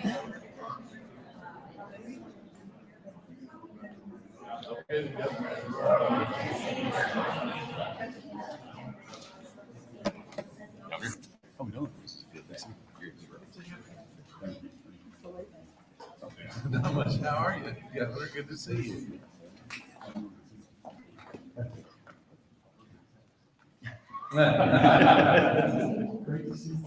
How we doing? Not much. How are you? Yeah, we're good to see you. Great to see you.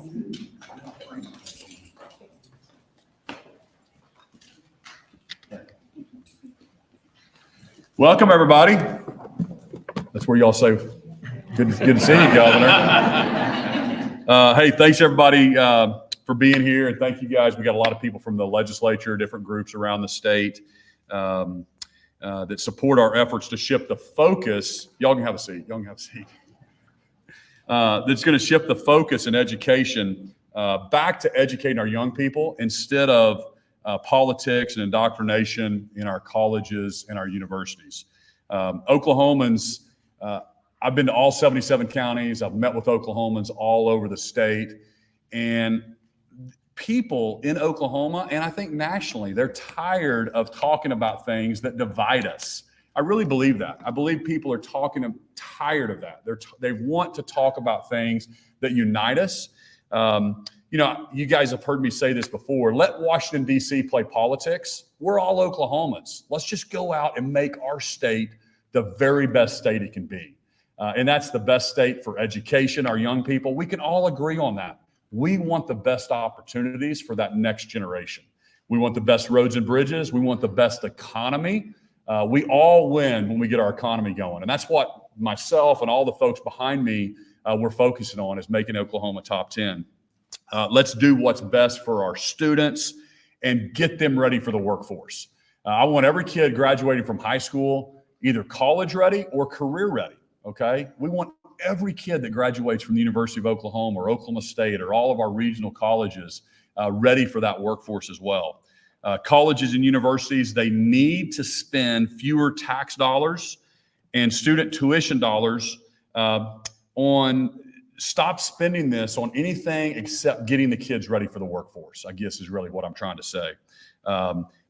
Welcome, everybody. That's where y'all say, good to see you, Governor. Hey, thanks, everybody, for being here. And thank you, guys. We got a lot of people from the legislature, different groups around the state that support our efforts to shift the focus. Y'all can have a seat. Y'all can have a seat. That's going to shift the focus in education back to educating our young people instead of politics and indoctrination in our colleges and our universities. Oklahomans, I've been to all 77 counties. I've met with Oklahomans all over the state. And people in Oklahoma, and I think nationally, they're tired of talking about things that divide us. I really believe that. I believe people are tired of that. They want to talk about things that unite us. You know, you guys have heard me say this before. Let Washington, D.C. play politics. We're all Oklahomans. Let's just go out and make our state the very best state it can be. And that's the best state for education, our young people. We can all agree on that. We want the best opportunities for that next generation. We want the best roads and bridges. We want the best economy. We all win when we get our economy going. And that's what myself and all the folks behind me we're focusing on, is making Oklahoma top 10. Let's do what's best for our students and get them ready for the workforce. I want every kid graduating from high school either college ready or career ready, okay? We want every kid that graduates from the University of Oklahoma or Oklahoma State or all of our regional colleges ready for that workforce as well. Colleges and universities, they need to spend fewer tax dollars and student tuition dollars stop spending this on anything except getting the kids ready for the workforce, I guess is really what I'm trying to say.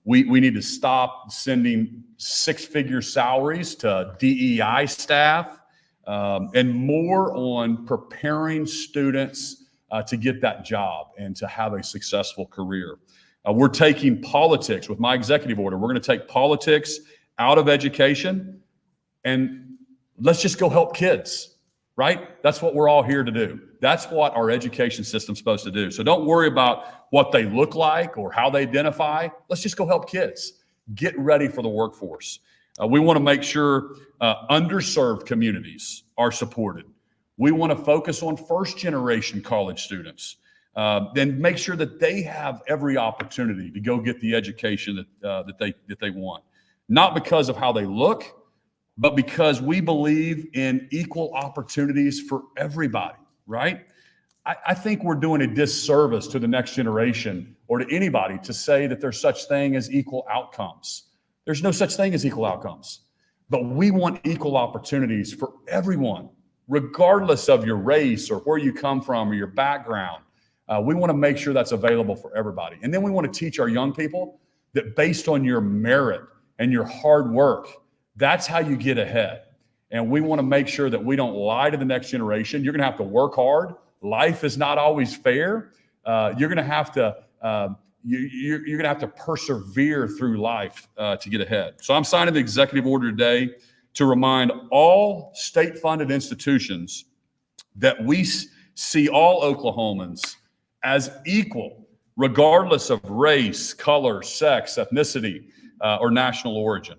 We need to stop sending six-figure salaries to DEI staff and more on preparing students to get that job and to have a successful career. We're taking politics with my executive order. We're going to take politics out of education and let's just go help kids. Right? That's what we're all here to do. That's what our education system's supposed to do. So don't worry about what they look like or how they identify. Let's just go help kids get ready for the workforce. We want to make sure underserved communities are supported. We want to focus on first-generation college students, then make sure that they have every opportunity to go get the education that they want. Not because of how they look, but because we believe in equal opportunities for everybody, right? I think we're doing a disservice to the next generation or to anybody to say that there's such thing as equal outcomes. There's no such thing as equal outcomes, but we want equal opportunities for everyone, regardless of your race or where you come from or your background. We want to make sure that's available for everybody. And then we want to teach our young people that based on your merit and your hard work, that's how you get ahead. And we want to make sure that we don't lie to the next generation. You're going to have to work hard. Life is not always fair. You're going to have to you're going to have to persevere through life to get ahead. So I'm signing the executive order today to remind all state-funded institutions that we see all Oklahomans as equal, regardless of race, color, sex, ethnicity, or national origin.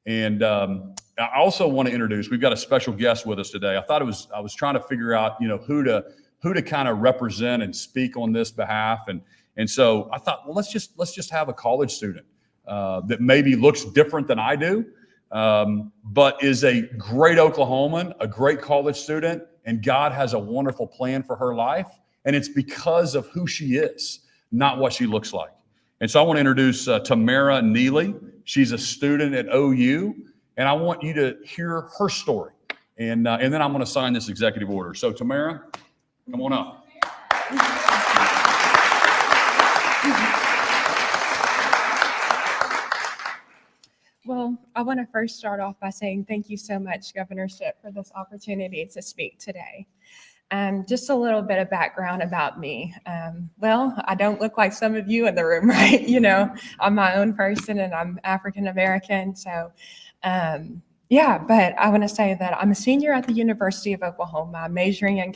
And I also want to introduce, we've got a special guest with us today. I was trying to figure out, who to kind of represent and speak on this behalf. And so I thought, well, let's just have a college student that maybe looks different than I do, but is a great Oklahoman, a great college student, and God has a wonderful plan for her life. And it's because of who she is, not what she looks like. And so I want to introduce Tamara Neely. She's a student at OU, and I want you to hear her story. And then I'm going to sign this executive order. So Tamara, come on up. I want to first start off by saying thank you so much, Governor Stitt, for this opportunity to speak today. Just a little bit of background about me. Well, I don't look like some of you in the room, right? You know, I'm my own person and I'm African American. So, yeah, but I want to say that I'm a senior at the University of Oklahoma. I'm majoring in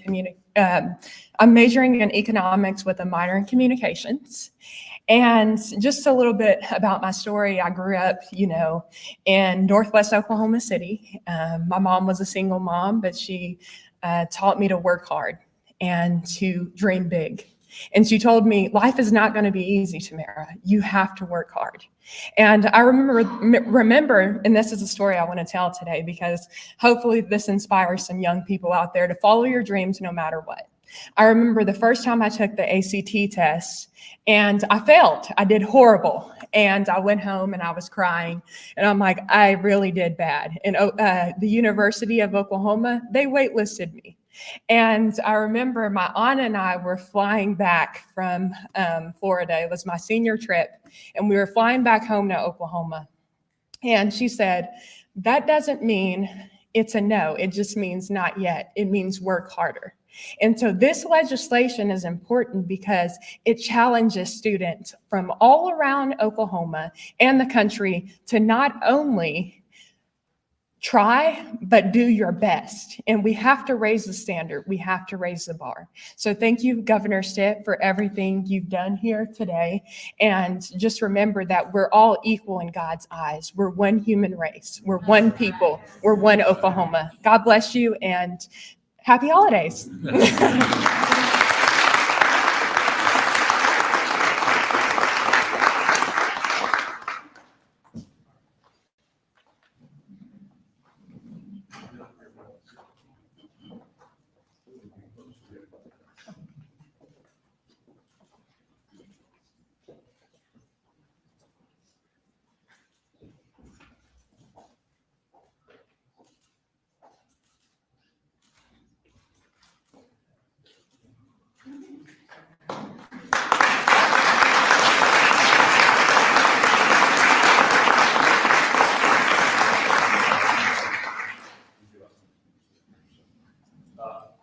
economics with a minor in communications. And just a little bit about my story. I grew up, you know, in Northwest Oklahoma City. My mom was a single mom, but she taught me to work hard and to dream big. And she told me, life is not going to be easy, Tamara. You have to work hard. And I remember, and this is a story I want to tell today because hopefully this inspires some young people out there to follow your dreams no matter what. I remember the first time I took the ACT test and I failed. I did horrible. And I went home and I was crying. And I'm like, I really did bad. And the University of Oklahoma, they waitlisted me. And I remember my aunt and I were flying back from Florida. It was my senior trip. And we were flying back home to Oklahoma. And she said, that doesn't mean it's a no. It just means not yet. It means work harder. And so this legislation is important because it challenges students from all around Oklahoma and the country to not only try, but do your best. And we have to raise the standard. We have to raise the bar. So thank you, Governor Stitt, for everything you've done here today. And just remember that we're all equal in God's eyes. We're one human race. We're one people. We're one Oklahoma. God bless you and happy holidays.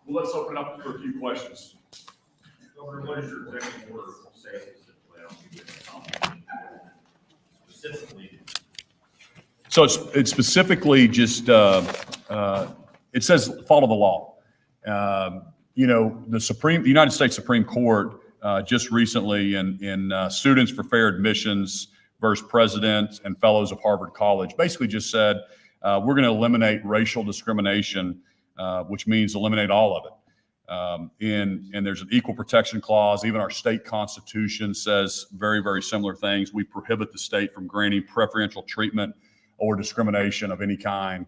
Well, let's open it up for a few questions. Governor, what is your executive order say specifically? I'll give you a comment. Specifically. So it's specifically just, it says follow the law. You know, the United States Supreme Court just recently in Students for Fair Admissions versus President and Fellows of Harvard College basically just said, we're going to eliminate racial discrimination, which means eliminate all of it. And there's an equal protection clause. Even our state constitution says very, very similar things. We prohibit the state from granting preferential treatment or discrimination of any kind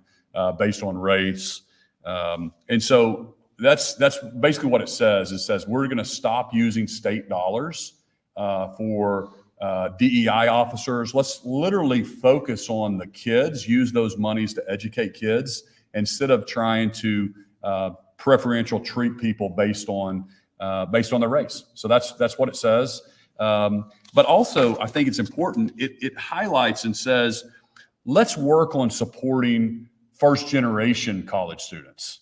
based on race. And so that's basically what it says. It says we're going to stop using state dollars for DEI officers. Let's literally focus on the kids, use those monies to educate kids instead of trying to preferential treat people based on their race. So that's what it says. But also, I think it's important. It highlights and says, let's work on supporting first-generation college students,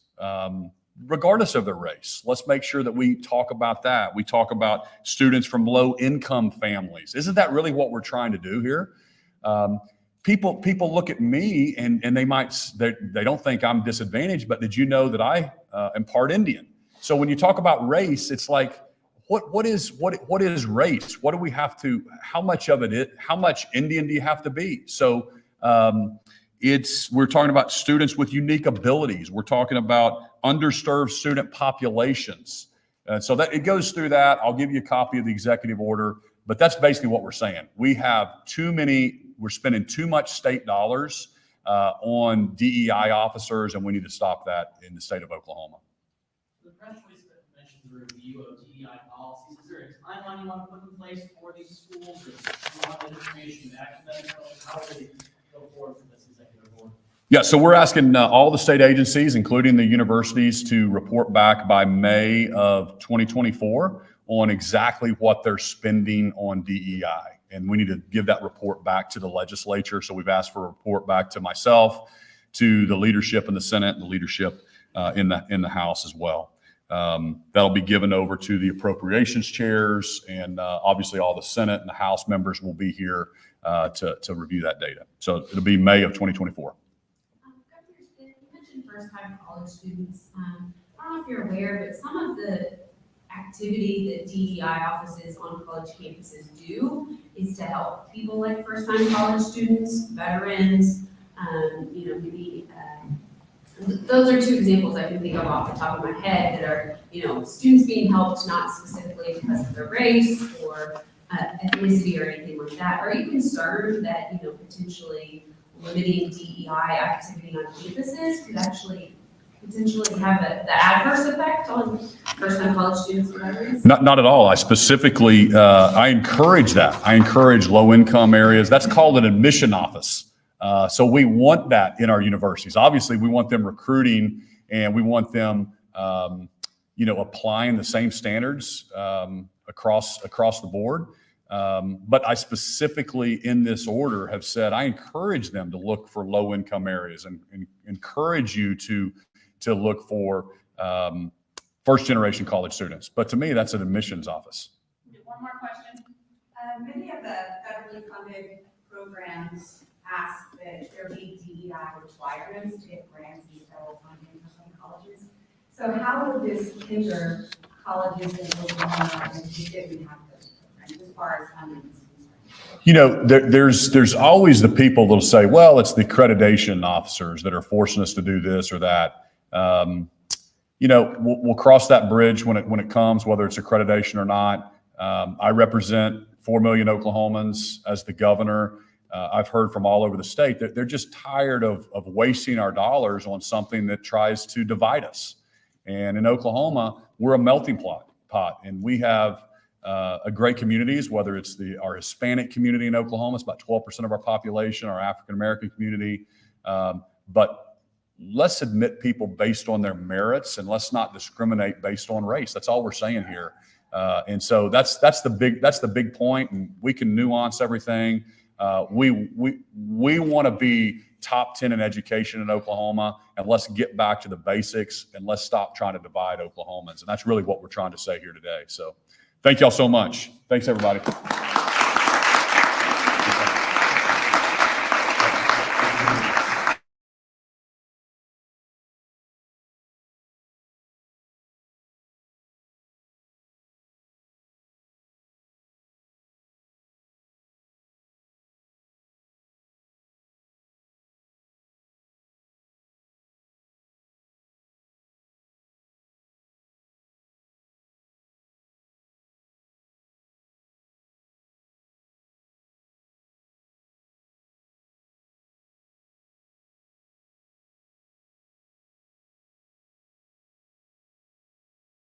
regardless of their race. Let's make sure that we talk about that. We talk about students from low-income families. Isn't that really what we're trying to do here? People look at me and they don't think I'm disadvantaged, but did you know that I am part Indian? So when you talk about race, it's like, what is race? What do we have to? How much of it is? How much Indian do you have to be? So we're talking about students with unique abilities. We're talking about underserved student populations. So that it goes through that. I'll give you a copy of the executive order, but that's basically what we're saying. We have we're spending too much state dollars on DEI officers, and we need to stop that in the state of Oklahoma. The press release mentions the review of DEI policies. Is there a timeline you want to put in place for these schools? Or do you want that information back to them? How do they go forward for this executive order? Yeah, so we're asking all the state agencies, including the universities, to report back by May of 2024 on exactly what they're spending on DEI. and we need to give that report back to the legislature. So we've asked for a report back to myself, to the leadership in the Senate, and the leadership in the House as well. That'll be given over to the appropriations chairs, and obviously all the Senate and the House members will be here to review that data. So it'll be May of 2024. Governor Stitt, you mentioned first-time college students. I don't know if you're aware, but some of the activity that DEI offices on college campuses do is to help people like first-time college students, veterans, maybe those are two examples I can think of off the top of my head that are, students being helped not specifically because of their race or ethnicity or anything like that. Are you concerned that, potentially limiting DEI activity on campuses could actually potentially have the adverse effect on first-time college students and veterans? Not at all. I specifically, I encourage that. I encourage low-income areas. That's called an admission office. So we want that in our universities. Obviously, we want them recruiting, and we want them, applying the same standards across the board. But I specifically, in this order, have said I encourage them to look for low-income areas and encourage you to look for first-generation college students. But to me, that's an admissions office. One more question. Many of the federally funded programs ask that there be DEI requirements to get grants and federal funding for some colleges. So how would this hinder colleges in Oklahoma if we didn't have those programs as far as funding is concerned? There's always the people that'll say, well, it's the accreditation officers that are forcing us to do this or that. We'll cross that bridge when it comes, whether it's accreditation or not. I represent 4 million Oklahomans as the governor. I've heard from all over the state that they're just tired of wasting our dollars on something that tries to divide us. And in Oklahoma, we're a melting pot, and we have a great communities, whether it's our Hispanic community in Oklahoma. It's about 12% of our population, our African-American community. But let's admit people based on their merits, and let's not discriminate based on race. That's all we're saying here. And so that's the big point, and we can nuance everything. We want to be top 10 in education in Oklahoma, and let's get back to the basics, and let's stop trying to divide Oklahomans. And that's really what we're trying to say here today. So thank y'all so much. Thanks, everybody.